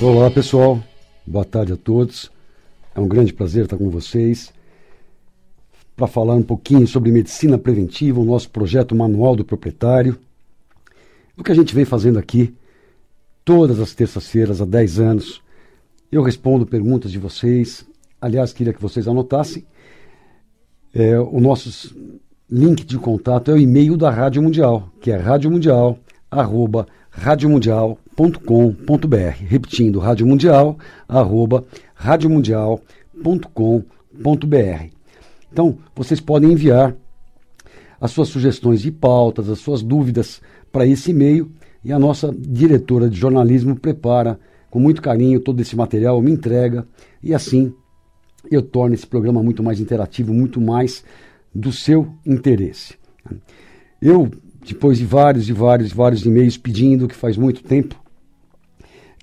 Olá pessoal, boa tarde a todos, é um grande prazer estar com vocês para falar um pouquinho sobre medicina preventiva, o nosso projeto Manual do Proprietário, o que a gente vem fazendo aqui todas as terças-feiras há 10 anos. Eu respondo perguntas de vocês, aliás queria que vocês anotassem, o nosso link de contato é o e-mail da Rádio Mundial, que é radiomundial@radiomundial.com.br, repetindo, radiomundial@radiomundial.com.br. Então, vocês podem enviar as suas sugestões de pautas, as suas dúvidas para esse e-mail, e a nossa diretora de jornalismo prepara com muito carinho todo esse material, me entrega, e assim eu torno esse programa muito mais interativo, muito mais do seu interesse. Eu, depois de vários e-mails pedindo, que faz muito tempo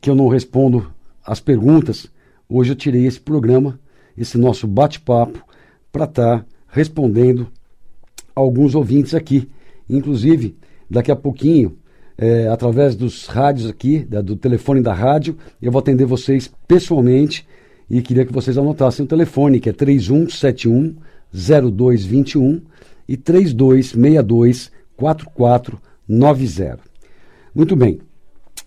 que eu não respondo as perguntas, hoje eu tirei esse programa, esse nosso bate-papo, para estar respondendo alguns ouvintes aqui. Inclusive, daqui a pouquinho, através dos rádios aqui, do telefone da rádio, eu vou atender vocês pessoalmente e queria que vocês anotassem o telefone, que é 3171-0221 e 3262-4490. Muito bem.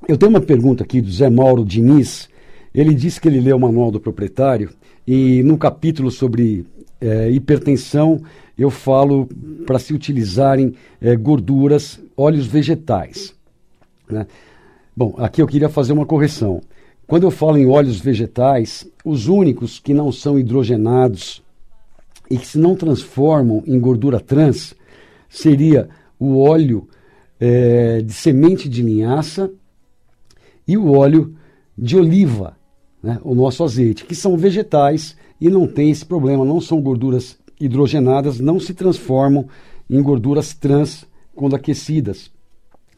Eu tenho uma pergunta aqui do Zé Mauro Diniz. Ele disse que ele leu o Manual do Proprietário e no capítulo sobre hipertensão eu falo para se utilizarem gorduras, óleos vegetais, né? Bom, aqui eu queria fazer uma correção. Quando eu falo em óleos vegetais, os únicos que não são hidrogenados e que se não transformam em gordura trans seria o óleo de semente de linhaça e o óleo de oliva, né, o nosso azeite, que são vegetais e não tem esse problema, não são gorduras hidrogenadas, não se transformam em gorduras trans quando aquecidas.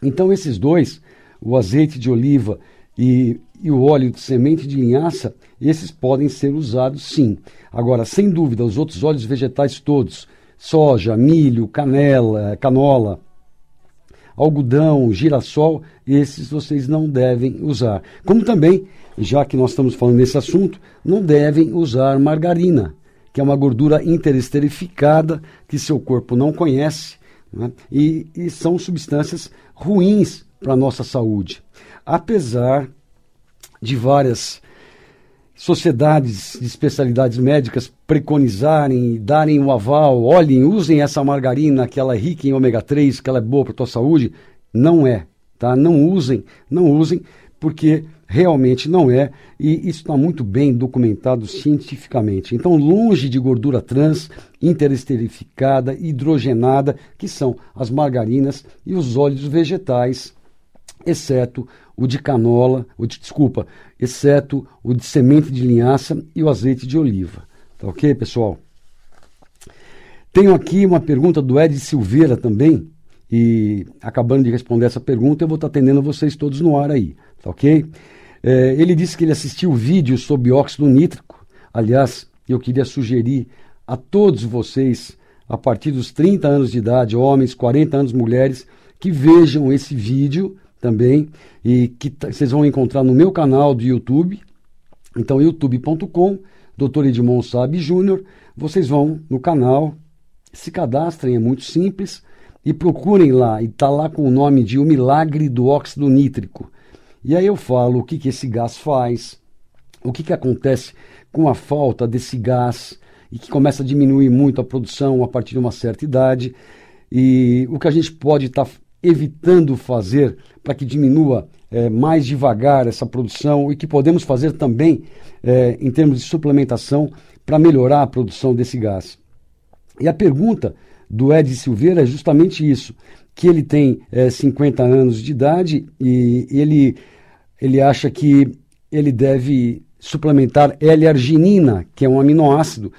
Então esses dois, o azeite de oliva e o óleo de semente de linhaça, esses podem ser usados sim. Agora, sem dúvida, os outros óleos vegetais todos, soja, milho, canola, algodão, girassol, esses vocês não devem usar. Como também, já que nós estamos falando nesse assunto, não devem usar margarina, que é uma gordura interesterificada que seu corpo não conhece, né? E são substâncias ruins para a nossa saúde. Apesar de várias sociedades de especialidades médicas preconizarem e darem o aval, olhem, usem essa margarina, que ela é rica em ômega 3, que ela é boa para a tua saúde, não é, tá? Não usem, porque realmente não é, e isso está muito bem documentado cientificamente. Então, longe de gordura trans, interesterificada, hidrogenada, que são as margarinas e os óleos vegetais, exceto o de canola, exceto o de semente de linhaça e o azeite de oliva. Tá ok, pessoal? Tenho aqui uma pergunta do Ed Silveira também, e acabando de responder essa pergunta, eu vou estar atendendo vocês todos no ar aí, tá ok? Ele disse que ele assistiu o vídeo sobre óxido nítrico. Aliás, eu queria sugerir a todos vocês, a partir dos 30 anos de idade, homens, 40 anos, mulheres, que vejam esse vídeo também, e que vocês vão encontrar no meu canal do YouTube. Então, youtube.com, Dr. Edmond Saab Júnior. Vocês vão no canal, se cadastrem, é muito simples, e procurem lá, e está lá com o nome de O Milagre do Óxido Nítrico. E aí eu falo o que esse gás faz, o que acontece com a falta desse gás, e que começa a diminuir muito a produção a partir de uma certa idade, e o que a gente pode estar evitando fazer para que diminua mais devagar essa produção, e que podemos fazer também em termos de suplementação para melhorar a produção desse gás. E a pergunta do Ed Silveira é justamente isso, que ele tem 50 anos de idade e ele acha que ele deve suplementar L-arginina, que é um aminoácido,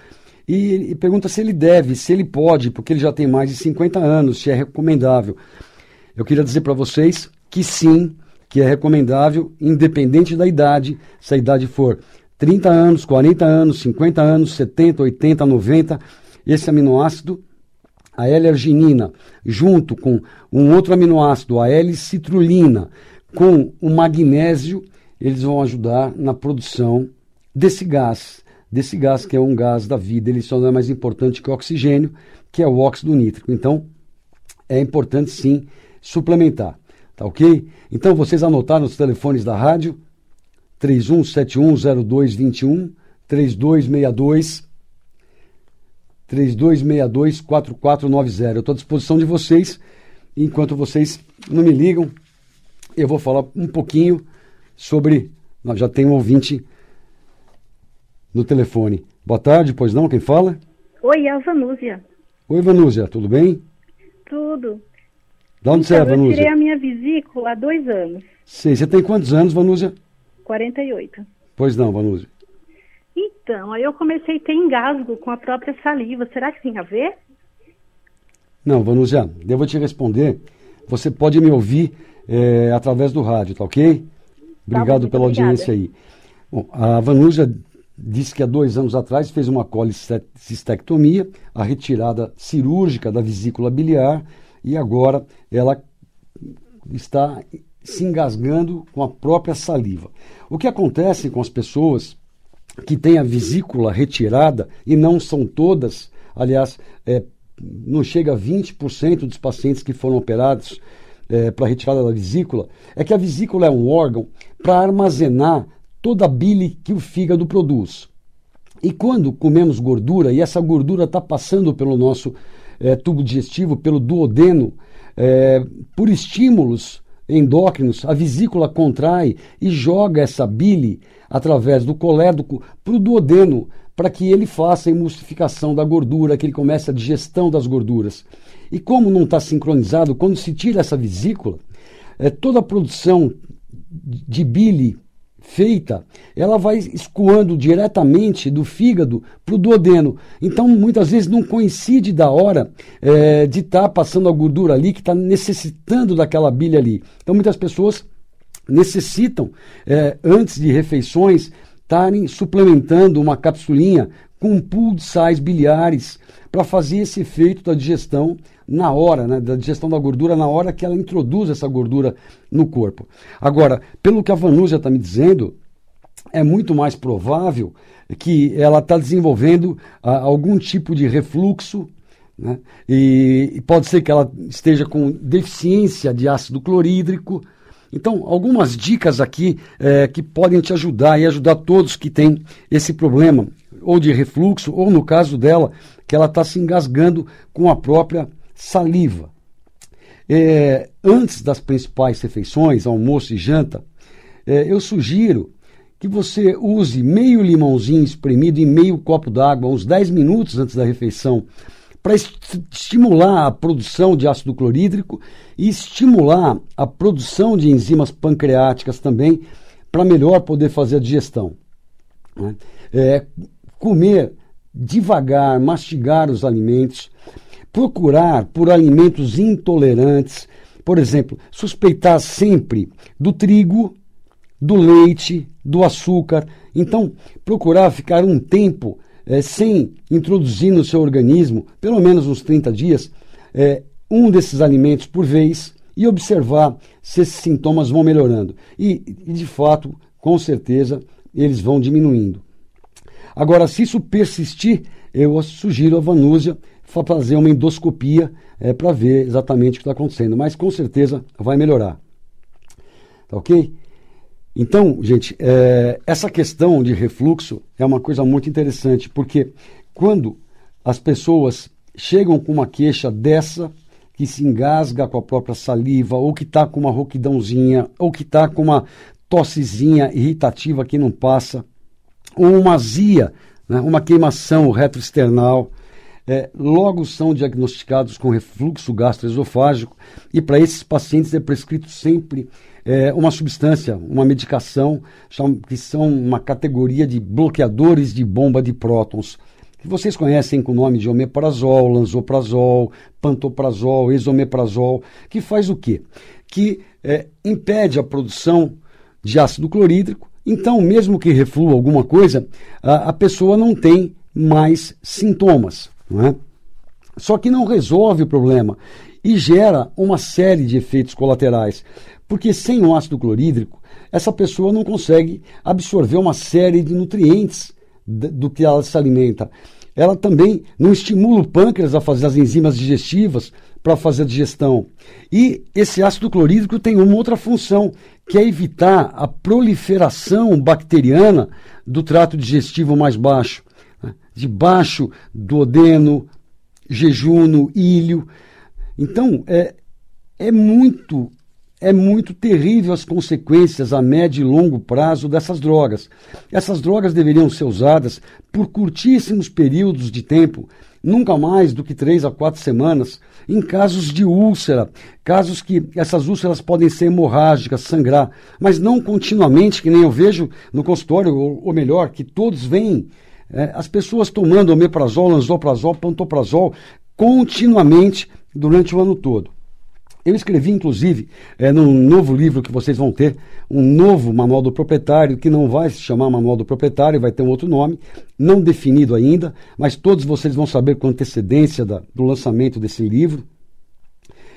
e pergunta se ele deve, se ele pode, porque ele já tem mais de 50 anos, se é recomendável. Eu queria dizer para vocês que sim, que é recomendável, independente da idade. Se a idade for 30 anos, 40 anos, 50 anos, 70, 80, 90, esse aminoácido, a L-arginina, junto com um outro aminoácido, a L-citrulina, com o magnésio, eles vão ajudar na produção desse gás que é um gás da vida. Ele só não é mais importante que o oxigênio, que é o óxido nítrico. Então, é importante sim suplementar, tá ok? Então, vocês anotaram os telefones da rádio, 31710221, 3262-4490. Eu estou à disposição de vocês. Enquanto vocês não me ligam, eu vou falar um pouquinho sobre... Nós já tem um ouvinte no telefone. Boa tarde, pois não? Quem fala? Oi, é a Vanúzia. Oi, Vanúzia, tudo bem? Tudo. De onde você é, Vanúzia? Eu tirei a minha vesícula há 2 anos. Sei, você tem quantos anos, Vanúzia? 48. Pois não, Vanúzia. Então, aí eu comecei a ter engasgo com a própria saliva. Será que tem a ver? Não, Vanúzia, eu vou te responder. Você pode me ouvir através do rádio, tá ok? Obrigado pela audiência aí. Bom, a Vanúzia disse que há 2 anos atrás fez uma colicistectomia, a retirada cirúrgica da vesícula biliar, e agora ela está se engasgando com a própria saliva. O que acontece com as pessoas que têm a vesícula retirada, e não são todas, aliás, não chega a 20% dos pacientes que foram operados para retirada da vesícula, é que a vesícula é um órgão para armazenar toda a bile que o fígado produz. E quando comemos gordura, e essa gordura está passando pelo nosso tubo digestivo, pelo duodeno, por estímulos endócrinos, a vesícula contrai e joga essa bile através do colédoco para o duodeno, para que ele faça a emulsificação da gordura, que ele comece a digestão das gorduras. E como não está sincronizado, quando se tira essa vesícula, toda a produção de bile feita, ela vai escoando diretamente do fígado para o duodeno. Então, muitas vezes não coincide da hora de estar passando a gordura ali, que está necessitando daquela bile ali. Então, muitas pessoas necessitam, antes de refeições, estarem suplementando uma capsulinha com um pool de sais biliares para fazer esse efeito da digestão na hora, né, da digestão da gordura na hora que ela introduz essa gordura no corpo. Agora, pelo que a Vanúzia está me dizendo, é muito mais provável que ela está desenvolvendo algum tipo de refluxo, né, e pode ser que ela esteja com deficiência de ácido clorídrico. Então, algumas dicas aqui que podem te ajudar e ajudar todos que têm esse problema, ou de refluxo, ou no caso dela, que ela está se engasgando com a própria saliva. Antes das principais refeições, almoço e janta, eu sugiro que você use meio limãozinho espremido em meio copo d'água, uns 10 minutos antes da refeição, para estimular a produção de ácido clorídrico e estimular a produção de enzimas pancreáticas também, para melhor poder fazer a digestão, né? Comer devagar, mastigar os alimentos, procurar por alimentos intolerantes, por exemplo, suspeitar sempre do trigo, do leite, do açúcar. Então, procurar ficar um tempo sem introduzir no seu organismo, pelo menos uns 30 dias, um desses alimentos por vez e observar se esses sintomas vão melhorando. E de fato, com certeza, eles vão diminuindo. Agora, se isso persistir, eu sugiro a Vanúzia fazer uma endoscopia para ver exatamente o que está acontecendo, mas com certeza vai melhorar. Tá ok? Então, gente, essa questão de refluxo é uma coisa muito interessante, porque quando as pessoas chegam com uma queixa dessa, que se engasga com a própria saliva, ou que está com uma rouquidãozinha, ou que está com uma tossezinha irritativa que não passa, ou uma azia, né, uma queimação retroesternal, logo são diagnosticados com refluxo gastroesofágico, e para esses pacientes é prescrito sempre uma substância, uma medicação, que são uma categoria de bloqueadores de bomba de prótons, que vocês conhecem com o nome de omeprazol, lansoprazol, pantoprazol, esomeprazol, que faz o quê? Que impede a produção de ácido clorídrico, Então, mesmo que reflua alguma coisa, a pessoa não tem mais sintomas, não é? Só que não resolve o problema e gera uma série de efeitos colaterais, porque sem o ácido clorídrico, essa pessoa não consegue absorver uma série de nutrientes do que ela se alimenta. Ela também não estimula o pâncreas a fazer as enzimas digestivas para fazer a digestão. E esse ácido clorídrico tem uma outra função, que é evitar a proliferação bacteriana do trato digestivo mais baixo, né? Debaixo do duodeno, jejuno, íleo. Então, é muito terrível as consequências a médio e longo prazo dessas drogas. Essas drogas deveriam ser usadas por curtíssimos períodos de tempo, nunca mais do que 3 a 4 semanas, em casos de úlcera, casos que essas úlceras podem ser hemorrágicas, sangrar, mas não continuamente, que nem eu vejo no consultório, ou melhor, que todos veem, as pessoas tomando omeprazol, lansoprazol, pantoprazol, continuamente durante o ano todo. Eu escrevi, inclusive, num novo livro que vocês vão ter, um novo manual do proprietário, que não vai se chamar manual do proprietário, vai ter um outro nome, não definido ainda, mas todos vocês vão saber com antecedência do lançamento desse livro.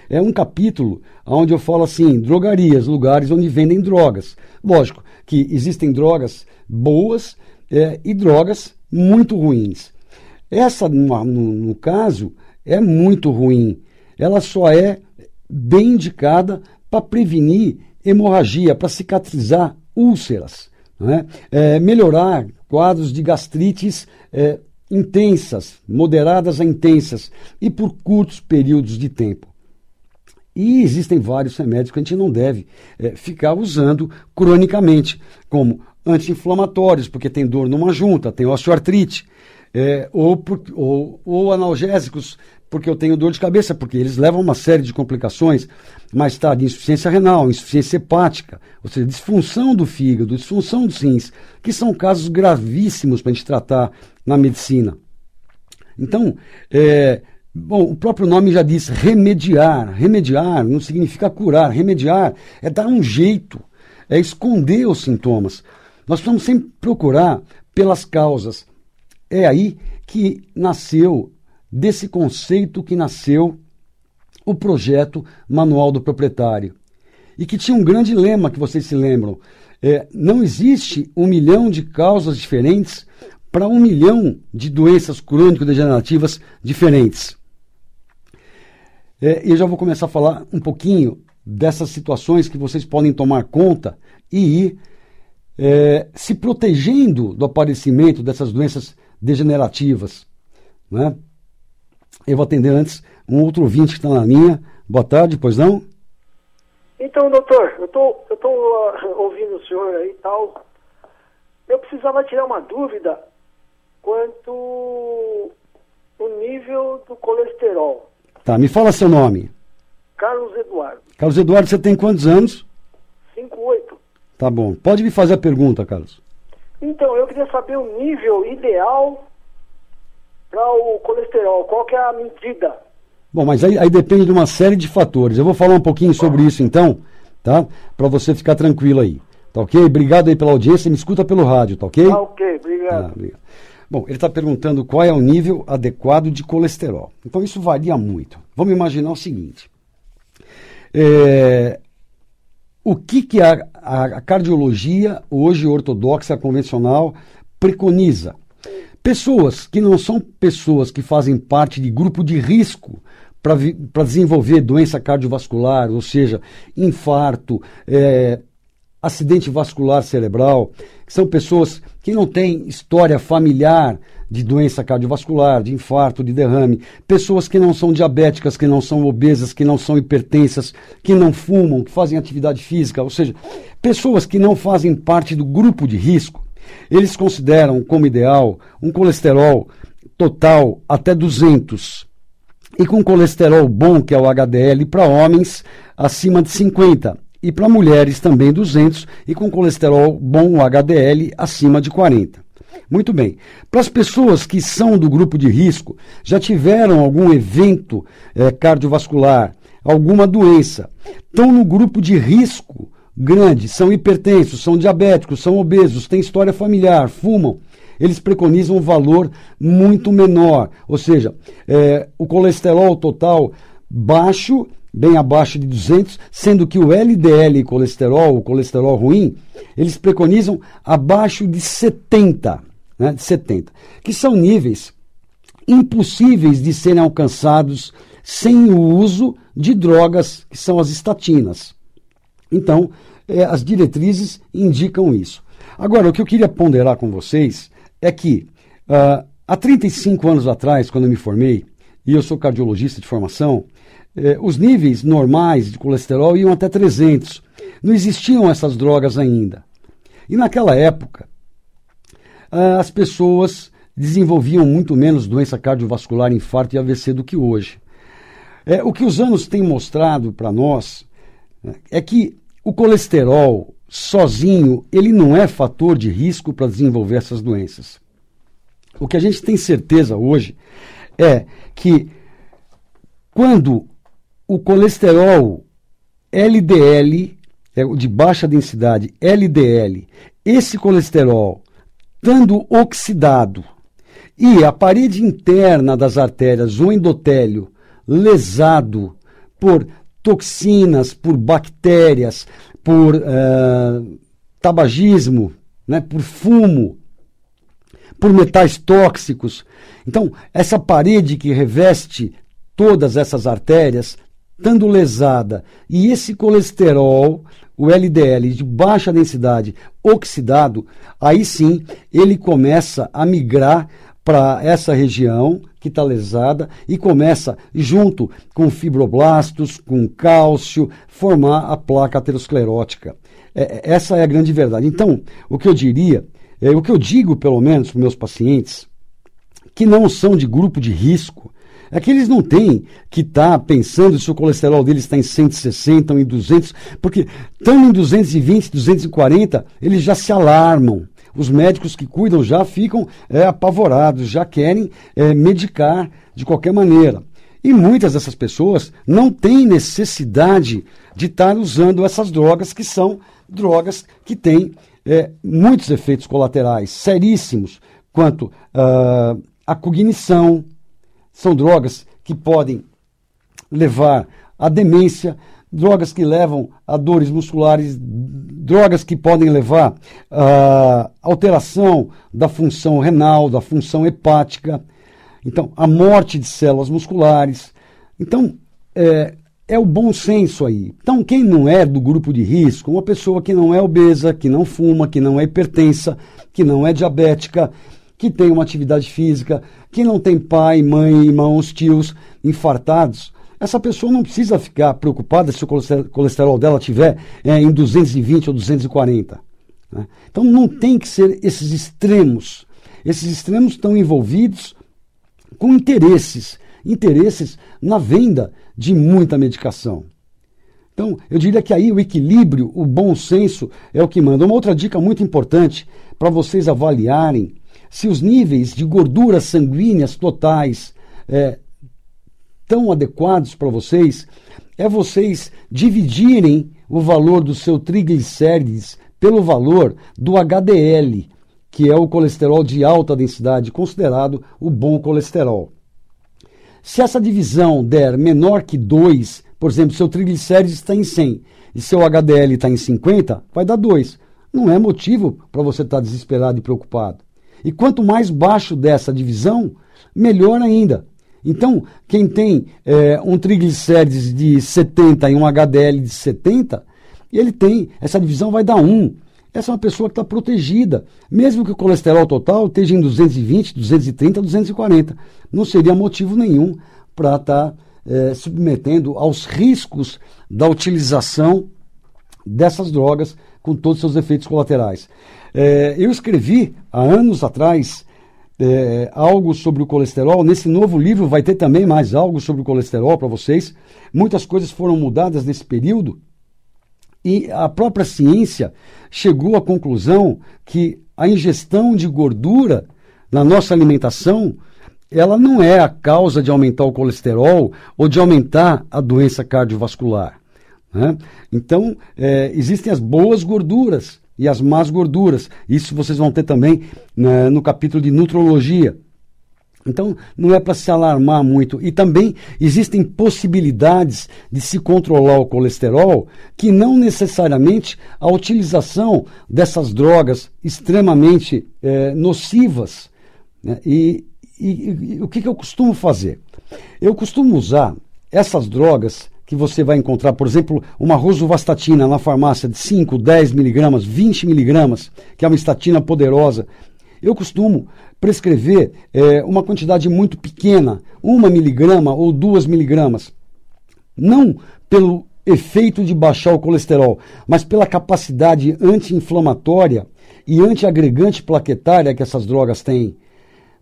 É um capítulo onde eu falo assim, drogarias, lugares onde vendem drogas. Lógico que existem drogas boas e drogas muito ruins. Essa, no caso, é muito ruim. Ela só é bem indicada para prevenir hemorragia, para cicatrizar úlceras, né? Melhorar quadros de gastrites intensas, moderadas a intensas e por curtos períodos de tempo. E existem vários remédios que a gente não deve ficar usando cronicamente, como anti-inflamatórios, porque tem dor numa junta, tem osteoartrite, ou analgésicos, porque eu tenho dor de cabeça, porque eles levam uma série de complicações, mais tarde insuficiência renal, insuficiência hepática, ou seja, disfunção do fígado, disfunção dos rins, que são casos gravíssimos para a gente tratar na medicina. Então, o próprio nome já diz remediar. Remediar não significa curar, remediar é dar um jeito, é esconder os sintomas. Nós precisamos sempre procurar pelas causas. É aí que nasceu, desse conceito que nasceu o projeto Manual do Proprietário. E que tinha um grande lema que vocês se lembram. Não existe 1 milhão de causas diferentes para 1 milhão de doenças crônico-degenerativas diferentes. Eu já vou começar a falar um pouquinho dessas situações que vocês podem tomar conta e ir se protegendo do aparecimento dessas doenças degenerativas, né? Eu vou atender antes um outro ouvinte que está na linha. Boa tarde, pois não? Então, doutor, eu tô ouvindo o senhor aí e tal. Eu precisava tirar uma dúvida quanto o nível do colesterol. Tá, me fala seu nome. Carlos Eduardo. Carlos Eduardo, você tem quantos anos? 58. Tá bom, pode me fazer a pergunta, Carlos. Então, eu queria saber o nível ideal para o colesterol, qual que é a medida? Bom, mas aí depende de uma série de fatores. Eu vou falar um pouquinho sobre isso então, tá? Para você ficar tranquilo aí, tá ok? Obrigado aí pela audiência, me escuta pelo rádio, tá ok? Tá ok, obrigado. Obrigado. Bom, ele está perguntando qual é o nível adequado de colesterol. Então isso varia muito. Vamos imaginar o seguinte. O que a cardiologia, hoje ortodoxa, convencional, preconiza? Pessoas que não são pessoas que fazem parte de grupo de risco para desenvolver doença cardiovascular, ou seja, infarto, acidente vascular cerebral, que são pessoas que não têm história familiar de doença cardiovascular, de infarto, de derrame, pessoas que não são diabéticas, que não são obesas, que não são hipertensas, que não fumam, que fazem atividade física, ou seja, pessoas que não fazem parte do grupo de risco. Eles consideram como ideal um colesterol total até 200 e com colesterol bom, que é o HDL, para homens acima de 50 e para mulheres também 200 e com colesterol bom, o HDL, acima de 40. Muito bem. Para as pessoas que são do grupo de risco, já tiveram algum evento cardiovascular, alguma doença, estão no grupo de risco grande, são hipertensos, são diabéticos, são obesos, têm história familiar, fumam, eles preconizam um valor muito menor, ou seja, o colesterol total baixo, bem abaixo de 200, sendo que o LDL colesterol, o colesterol ruim, eles preconizam abaixo de 70, né, de 70, que são níveis impossíveis de serem alcançados sem o uso de drogas, que são as estatinas. Então, as diretrizes indicam isso. Agora, o que eu queria ponderar com vocês é que há 35 anos atrás, quando eu me formei, e eu sou cardiologista de formação, os níveis normais de colesterol iam até 300. Não existiam essas drogas ainda. E naquela época, as pessoas desenvolviam muito menos doença cardiovascular, infarto e AVC do que hoje. O que os anos têm mostrado para nós é que o colesterol sozinho, ele não é fator de risco para desenvolver essas doenças. O que a gente tem certeza hoje é que quando o colesterol LDL, de baixa densidade, LDL, esse colesterol estando oxidado e a parede interna das artérias, o endotélio, lesado por toxinas, por bactérias, por tabagismo, né, por fumo, por metais tóxicos. Então, essa parede que reveste todas essas artérias, estando lesada, e esse colesterol, o LDL de baixa densidade, oxidado, aí sim ele começa a migrar para essa região que está lesada e começa, junto com fibroblastos, com cálcio, formar a placa aterosclerótica. Essa é a grande verdade. Então, o que eu diria, o que eu digo pelo menos para meus pacientes, que não são de grupo de risco, é que eles não têm que estar pensando se o colesterol deles está em 160 ou em 200, porque estão em 220, 240, eles já se alarmam. Os médicos que cuidam já ficam apavorados, já querem medicar de qualquer maneira. E muitas dessas pessoas não têm necessidade de estar usando essas drogas, que são drogas que têm muitos efeitos colaterais seríssimos, quanto a cognição. São drogas que podem levar à demência, drogas que levam a dores musculares, drogas que podem levar a alteração da função renal, da função hepática, então a morte de células musculares. Então, é o bom senso aí. Então, quem não é do grupo de risco, uma pessoa que não é obesa, que não fuma, que não é hipertensa, que não é diabética, que tem uma atividade física, que não tem pai, mãe, irmãos, tios infartados, essa pessoa não precisa ficar preocupada se o colesterol dela estiver em 220 ou 240. Né? Então não tem que ser esses extremos. Esses extremos estão envolvidos com interesses na venda de muita medicação. Então, eu diria que aí o equilíbrio, o bom senso é o que manda. Uma outra dica muito importante para vocês avaliarem se os níveis de gorduras sanguíneas totais tão adequados para vocês, é vocês dividirem o valor do seu triglicérides pelo valor do HDL, que é o colesterol de alta densidade, considerado o bom colesterol. Se essa divisão der menor que 2, por exemplo, seu triglicérides está em 100 e seu HDL está em 50, vai dar 2. Não é motivo para você estar desesperado e preocupado. E quanto mais baixo dessa divisão, melhor ainda. Então, quem tem um triglicérides de 70 e um HDL de 70, ele tem, essa divisão vai dar 1. Essa é uma pessoa que está protegida, mesmo que o colesterol total esteja em 220, 230, 240. Não seria motivo nenhum para estar submetendo aos riscos da utilização dessas drogas com todos os seus efeitos colaterais. Eu escrevi há anos atrás algo sobre o colesterol. Nesse novo livro vai ter também mais algo sobre o colesterol para vocês. Muitas coisas foram mudadas nesse período e a própria ciência chegou à conclusão que a ingestão de gordura na nossa alimentação, ela não é a causa de aumentar o colesterol ou de aumentar a doença cardiovascular. né? Então, existem as boas gorduras e as más gorduras. Isso vocês vão ter também, né, no capítulo de nutrologia. Então, não é para se alarmar muito. E também existem possibilidades de se controlar o colesterol, que não necessariamente a utilização dessas drogas extremamente nocivas, né? E o que eu costumo fazer? Eu costumo usar essas drogas que você vai encontrar, por exemplo, uma rosuvastatina na farmácia de 5, 10 miligramas, 20 miligramas, que é uma estatina poderosa. Eu costumo prescrever uma quantidade muito pequena, 1 miligrama ou 2 miligramas, não pelo efeito de baixar o colesterol, mas pela capacidade anti-inflamatória e antiagregante plaquetária que essas drogas têm,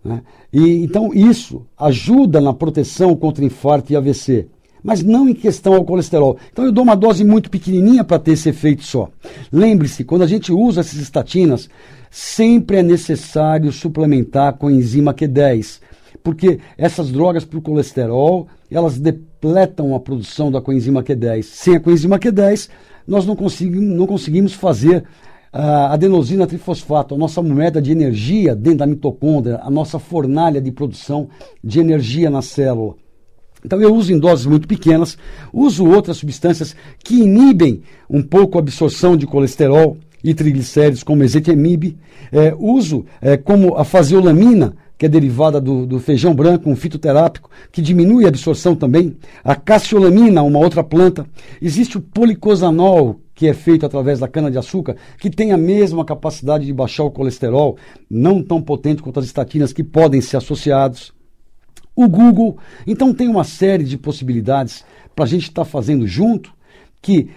né? E então isso ajuda na proteção contra infarto e AVC, mas não em questão ao colesterol. Então eu dou uma dose muito pequenininha para ter esse efeito só. Lembre-se, quando a gente usa essas estatinas, sempre é necessário suplementar com enzima Q10, porque essas drogas para o colesterol, elas depletam a produção da coenzima Q10. Sem a coenzima Q10, nós não conseguimos fazer a adenosina trifosfato, a nossa moeda de energia dentro da mitocôndria, a nossa fornalha de produção de energia na célula. Então eu uso em doses muito pequenas, uso outras substâncias que inibem um pouco a absorção de colesterol e triglicéridos, como ezetimibe, uso como a faseolamina, que é derivada do feijão branco, um fitoterápico, que diminui a absorção também, a cassiolamina, uma outra planta. Existe o policosanol, que é feito através da cana-de-açúcar, que tem a mesma capacidade de baixar o colesterol, não tão potente quanto as estatinas, que podem ser associados. O Google, então tem uma série de possibilidades para a gente estar fazendo junto, que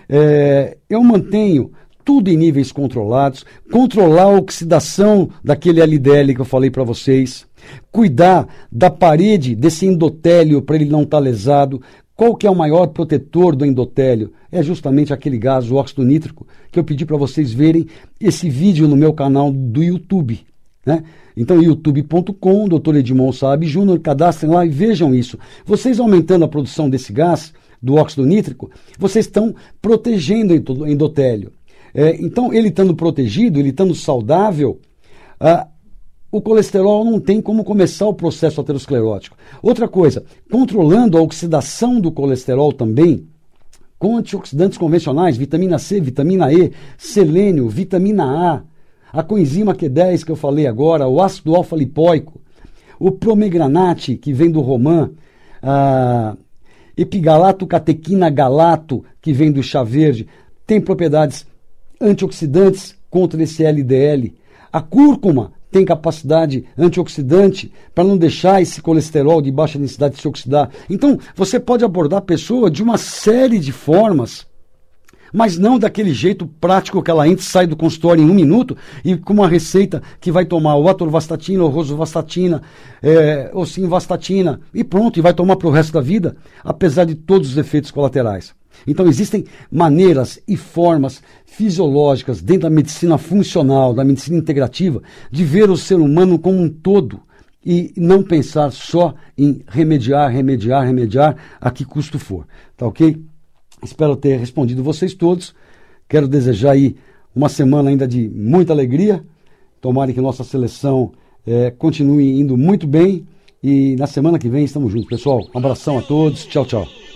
eu mantenho tudo em níveis controlados, controlar a oxidação daquele LDL que eu falei para vocês, cuidar da parede desse endotélio para ele não estar lesado. Qual que é o maior protetor do endotélio? É justamente aquele gás, o óxido nítrico, que eu pedi para vocês verem esse vídeo no meu canal do YouTube, né? Então, youtube.com, Dr. Edmond Saab Júnior, cadastrem lá e vejam isso. Vocês aumentando a produção desse gás, do óxido nítrico, vocês estão protegendo o endotélio. Então, ele estando protegido, ele estando saudável, o colesterol não tem como começar o processo aterosclerótico. Outra coisa, controlando a oxidação do colesterol também, com antioxidantes convencionais, vitamina C, vitamina E, selênio, vitamina A coenzima Q10 que eu falei agora, o ácido alfa-lipóico, o promegranate, que vem do romã, a epigalato catequina galato, que vem do chá verde, tem propriedades antioxidantes contra esse LDL. A cúrcuma tem capacidade antioxidante para não deixar esse colesterol de baixa densidade se oxidar. Então, você pode abordar a pessoa de uma série de formas, mas não daquele jeito prático que ela entra e sai do consultório em 1 minuto e com uma receita que vai tomar o atorvastatina, ou rosuvastatina, ou simvastatina, e pronto, e vai tomar para o resto da vida, apesar de todos os efeitos colaterais. Então existem maneiras e formas fisiológicas dentro da medicina funcional, da medicina integrativa, de ver o ser humano como um todo e não pensar só em remediar, a que custo for. Tá ok? Espero ter respondido vocês todos. Quero desejar aí uma semana ainda de muita alegria. Tomara que nossa seleção continue indo muito bem. E na semana que vem estamos juntos, pessoal. Um abração a todos. Tchau, tchau.